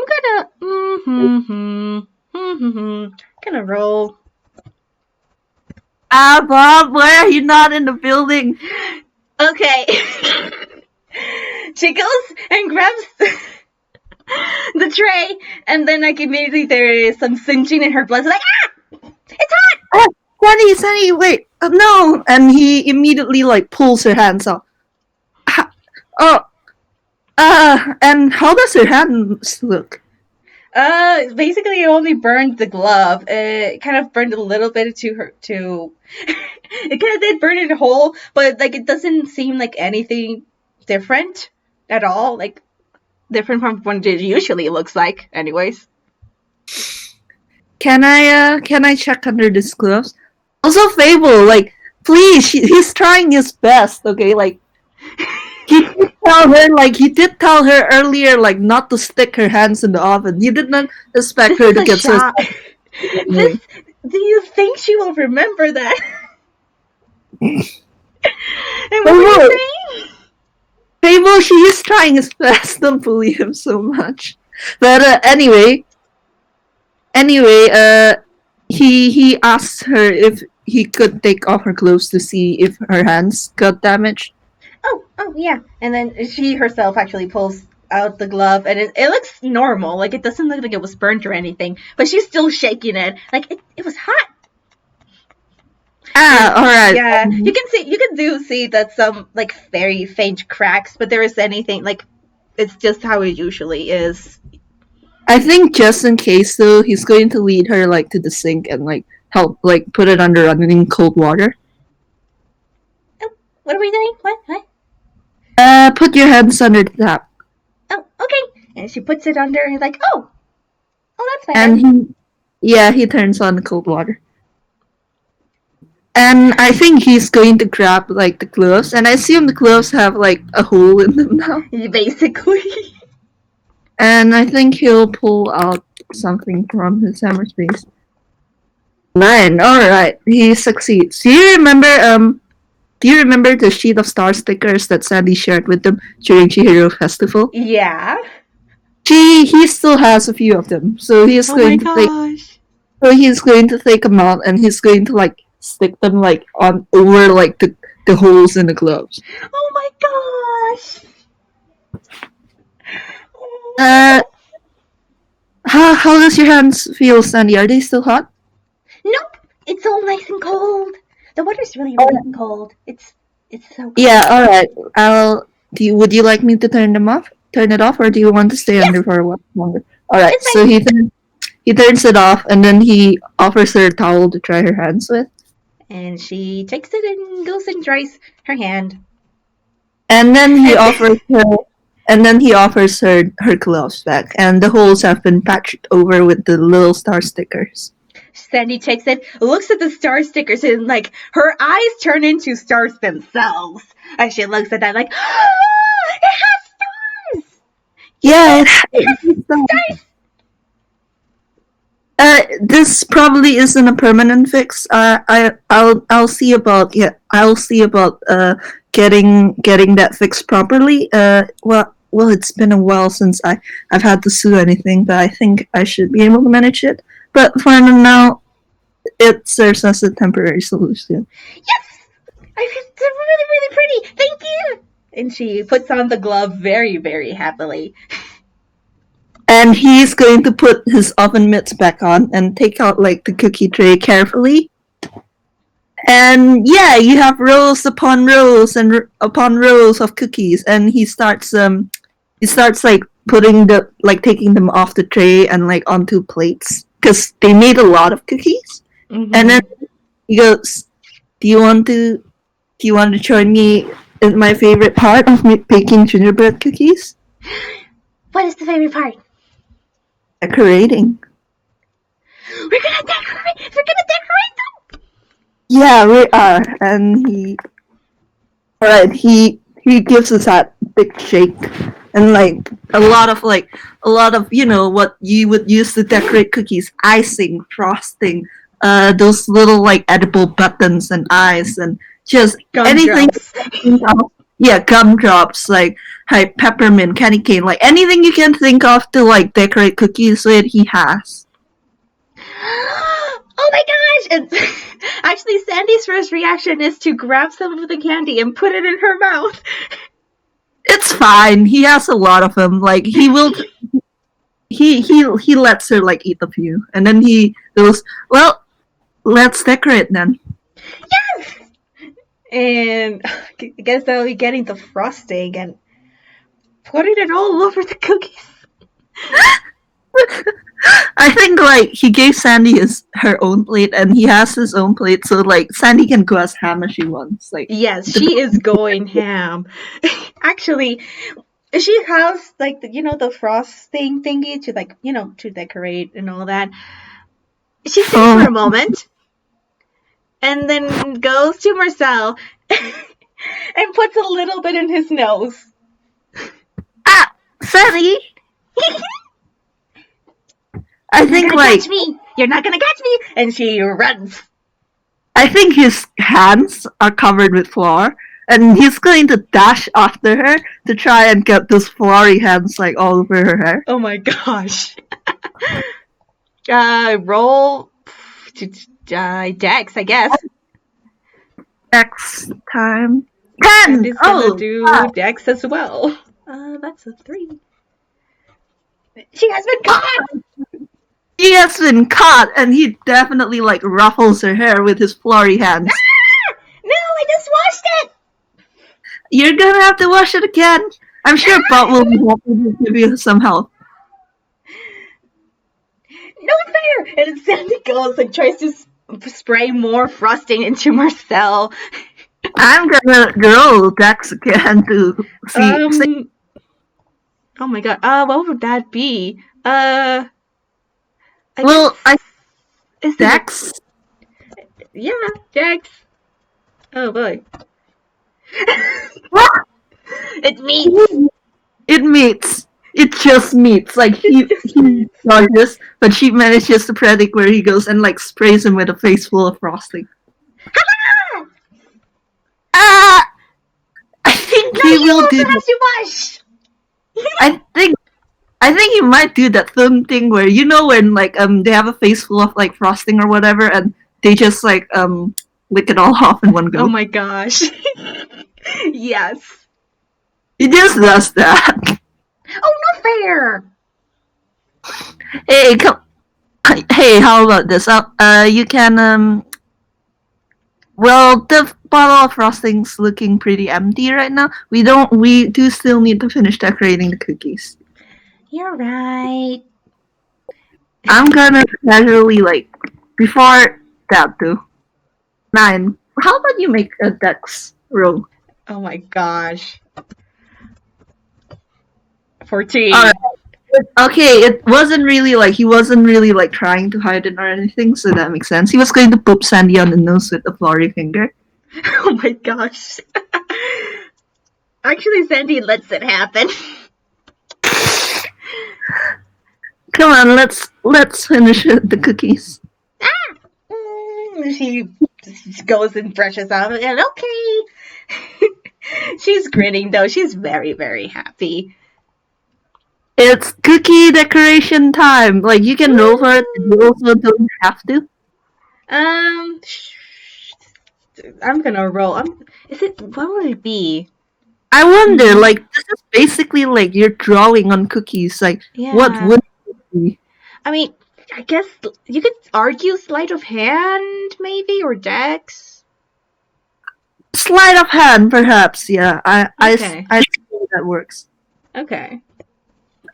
gonna roll. Bob, why are you not in the building? Okay. She goes and grabs the tray, and then like immediately there is some singeing in her blood. It's like, it's hot! Sandy, wait, no! And he immediately like pulls her hands off. And how does her hands look? Basically, it only burned the glove. It kind of burned a little bit to her. It kind of did burn it whole, but like it doesn't seem like anything different at all. Like different from what it usually looks like, anyways. Can I check under this gloves? Also, Fable, like, please, he's trying his best. Okay, like he did tell her earlier, like, not to stick her hands in the oven. He did not expect This her is to a get so. shock. This, do you think she will remember that? And what were you saying? Fable, he is trying his best. Don't bully him so much. But anyway, he asked her if he could take off her clothes to see if her hands got damaged. Oh yeah. And then she herself actually pulls out the glove, and it looks normal. Like it doesn't look like it was burnt or anything, but she's still shaking it. Like it was hot. All right. Yeah, you can see that some like very faint cracks, but there is anything like it's just how it usually is. I think just in case though, he's going to lead her like to the sink and like help like put it under running cold water. Oh, what are we doing? What? Put your hands under the tap. Oh, okay. And she puts it under and like, oh, that's better. And he turns on the cold water. And I think he's going to grab like the gloves, and I assume the gloves have like a hole in them now. Basically. And I think he'll pull out something from his hammer space. 9. Alright, he succeeds. Do you remember the sheet of star stickers that Sandy shared with them during Chihiro Festival? Yeah. He still has a few of them. So he's going to take them out, and he's going to like stick them like on over like the holes in the gloves. Oh my gosh. How does your hands feel, Sandy? Are they still hot? Nope. It's all nice and cold. The water's really, really cold. It's so cold. Yeah, alright. Would you like me to turn it off, or do you want to stay under for a while longer? Alright, so he turns it off, and then he offers her a towel to dry her hands with. And she takes it and goes and dries her hand. And then he offers her her gloves back, and the holes have been patched over with the little star stickers. Sandy takes it, looks at the star stickers, and like her eyes turn into stars themselves as she looks at that, like, oh, it has stars. Yeah, it has stars. This probably isn't a permanent fix. I'll see about getting that fixed properly. Well, it's been a while since I've had to sew anything, but I think I should be able to manage it. But for now, it serves as a temporary solution. Yes, it's really, really pretty. Thank you. And she puts on the glove very, very happily. And he's going to put his oven mitts back on and take out like the cookie tray carefully. And yeah, you have rows upon rows and upon rows of cookies, and he starts like taking them off the tray and like onto plates because they made a lot of cookies. Mm-hmm. And then he goes, "Do you want to join me in my favorite part of baking gingerbread cookies?" What is the favorite part? Decorating. We're gonna decorate them. Yeah, we are. And he gives us that big shake and like a lot of what you would use to decorate cookies: icing, frosting, those little like edible buttons and eyes, and just anything. Yeah, gumdrops, like peppermint, candy cane, like anything you can think of to like decorate cookies with, he has. Oh my gosh! And actually, Sandy's first reaction is to grab some of the candy and put it in her mouth. It's fine. He has a lot of them. Like he will. He lets her like eat a few, and then he goes, "Well, let's decorate then." Yes. And I guess they'll be getting the frosting and putting it all over the cookies. I think like he gave Sandy her own plate, and he has his own plate, so like Sandy can go as ham as she wants. Like, Yes, the, she is going ham. Actually, she has like the frosting thingy to to decorate and all that. She sits for oh, a moment and then goes to Marcel and puts a little bit in his nose. Sandy. I You're not think gonna like catch me! You're not gonna catch me! And she runs. I think his hands are covered with flour, and he's going to dash after her to try and get those flowery hands like all over her hair. Oh my gosh. Roll Dex, I guess. Next time. And 10! he's gonna Oh! do Ah, Dex as well. That's a 3. She has been caught! he has been caught, and he definitely like ruffles her hair with his flowery hands. Ah! No, I just washed it! You're gonna have to wash it again. I'm sure Bob will be happy to give you some help. No fair! And Sandy goes and tries to spray more frosting into Marcel. I'm gonna roll Dex again to see. Oh my god. What would that be? I guess, Dex? Yeah, Dex. Oh boy. It meets. It meets. It just meets. Like he dodges, but she manages to predict where he goes and like sprays him with a face full of frosting. Ah! I think he will do that. Wash. I think he might do that thing where when like they have a face full of like frosting or whatever, and they just like lick it all off in one go. Oh my gosh. Yes. He just does that. Oh, no fair. Hey, come. Hey, how about this? You can Well, the bottle of frosting's looking pretty empty right now. We do still need to finish decorating the cookies. You're right. I'm gonna casually before that though. 9. How about you make a dex roll? Oh my gosh. 14. Okay, it wasn't really he wasn't really trying to hide it or anything, so that makes sense. He was going to poop Sandy on the nose with a flowery finger. Oh my gosh. Actually, Sandy lets it happen. Come on, let's finish the cookies. She goes and brushes off and okay. She's grinning though. She's very, very happy. It's cookie decoration time. Like, you can roll for it, you also don't have to. I'm gonna roll. What would it be? I wonder, this is basically you're drawing on cookies. Yeah. What would it be? I mean, I guess you could argue sleight of hand, maybe, or dex. Sleight of hand, perhaps. Yeah, I see that works. Okay.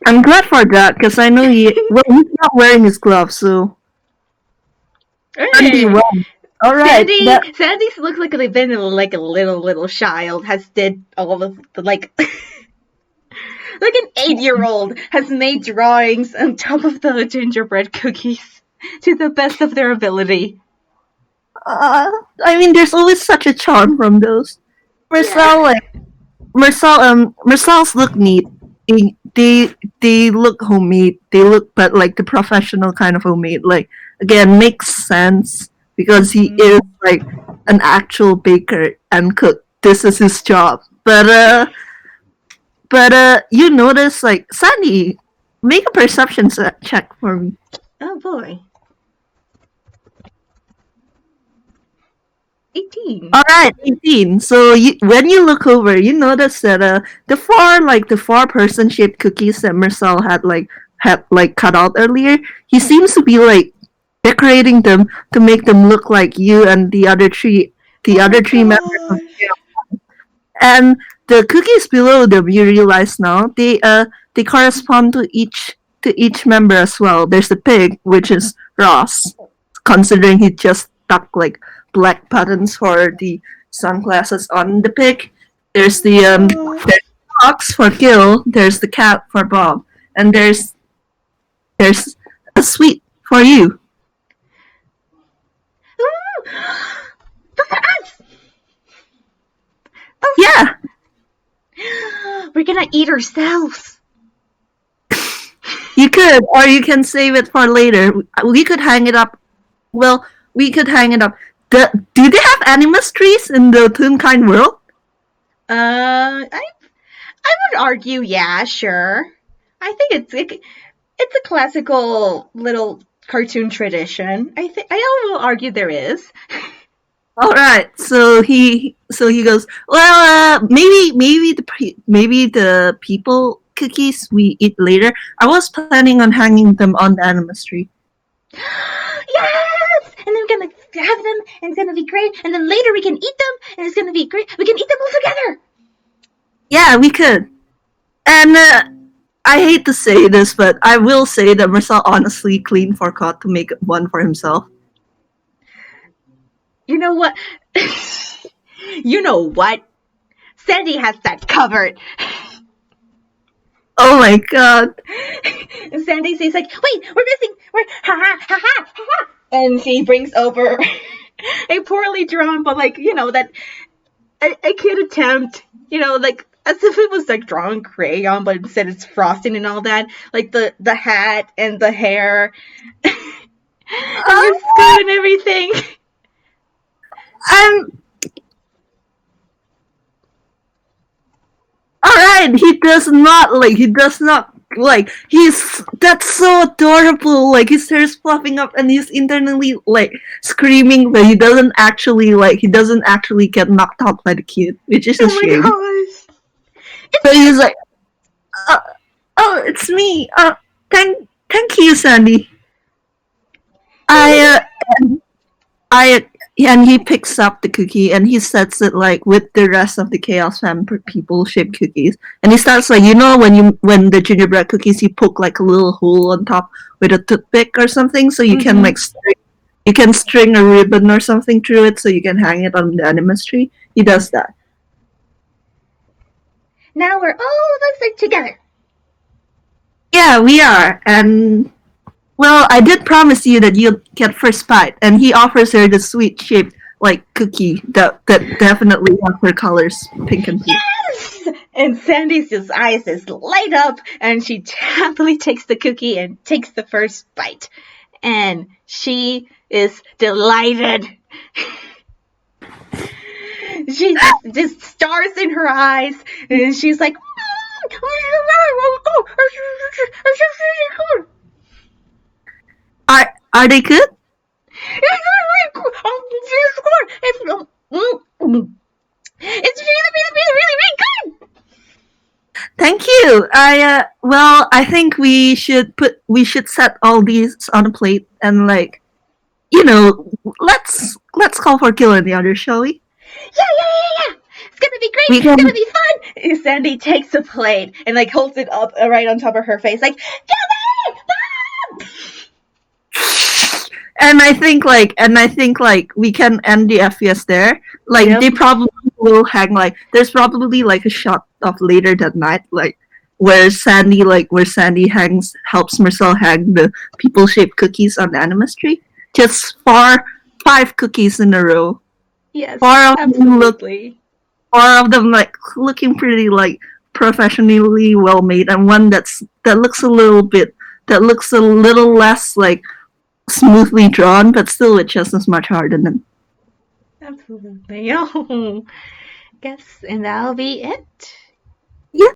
I'm glad for that because I know he's not wearing his gloves, so. Hey. All right. Sandy looks like they've been a little child. Has did all of the like an 8-year-old has made drawings on top of the gingerbread cookies to the best of their ability. I mean, there's always such a charm from those. Marcel's look neat. They look homemade. They look, but the professional kind of homemade. Again, makes sense because he is an actual baker and cook. This is his job. But you notice Sandy, make a perception check for me. Oh boy. 18. All right, 18. So when you look over, you notice that the four person shaped cookies that Mersel had cut out earlier, he seems to be decorating them to make them look like you and the other three members of the family. And the cookies below them, you realize now, they correspond to each to each member as well. There's the pig, which is Ross, considering he just stuck like black buttons for the sunglasses on the pig. There's there's the fox for Gil. There's the cat for Bob, and there's a sweet for you. For us! Oh, Yeah. We're gonna eat ourselves. You could, or you can save it for later. We could hang it up. Well, we could hang it up. Do they have animus trees in the Toonkind world? I would argue, yeah, sure. I think it's a classical little cartoon tradition. I will argue there is. All right. So he goes. Well, maybe the people cookies we eat later. I was planning on hanging them on the animus tree. Yes! And then we're gonna have them, and it's gonna be great. And then later we can eat them, and it's gonna be great. We can eat them all together. Yeah, we could. And I hate to say this, but I will say that Mersel honestly cleaned forgot to make one for himself. You know what? You know what? Sandy has that covered. Oh my god. And Sandy says like, wait, we're ha ha ha ha ha. And she brings over a poorly drawn, but like, that a kid attempt, like as if it was like drawn crayon, but instead it's frosting and all that, like the hat and the hair, and the skirt and everything. Alright, he does not like that's so adorable. Like his hair's fluffing up and he's internally like screaming, but he doesn't actually get knocked out by the kid, which is a shame. Oh my gosh. So he's like, oh, it's me. Thank you, Sandy. And he picks up the cookie and he sets it like with the rest of the Chaos Fam people shaped cookies, and he starts like, when the gingerbread cookies, you poke like a little hole on top with a toothpick or something, so you can like string a ribbon or something through it, so you can hang it on the animus tree. He does that. Now we're all of us together. Yeah, we are, and well, I did promise you that you'll get first bite, and he offers her the sweet shaped like cookie that definitely has her colors, pink and blue. Yes! And Sandy's eyes just light up, and she happily takes the cookie and takes the first bite, and she is delighted. She just stars in her eyes, and she's like, Are they good? It's really good. Thank you. I think we should set all these on a plate and like, let's call for Gil and the others, shall we? Yeah. It's gonna be great. It's gonna be fun. And Sandy takes a plate and like holds it up right on top of her face, like, Gilly! Mom! And I think we can end the FPS there. Like, yep. They probably will hang like, there's probably like a shot of later that night, like where Sandy helps Mersel hang the people shaped cookies on the animus tree. Just 5 cookies in a row. Yes, absolutely. 4 of them like looking pretty like professionally well made, and one that looks a little less like smoothly drawn, but still with just as much heart in them. Absolutely. Oh, guess, and that'll be it.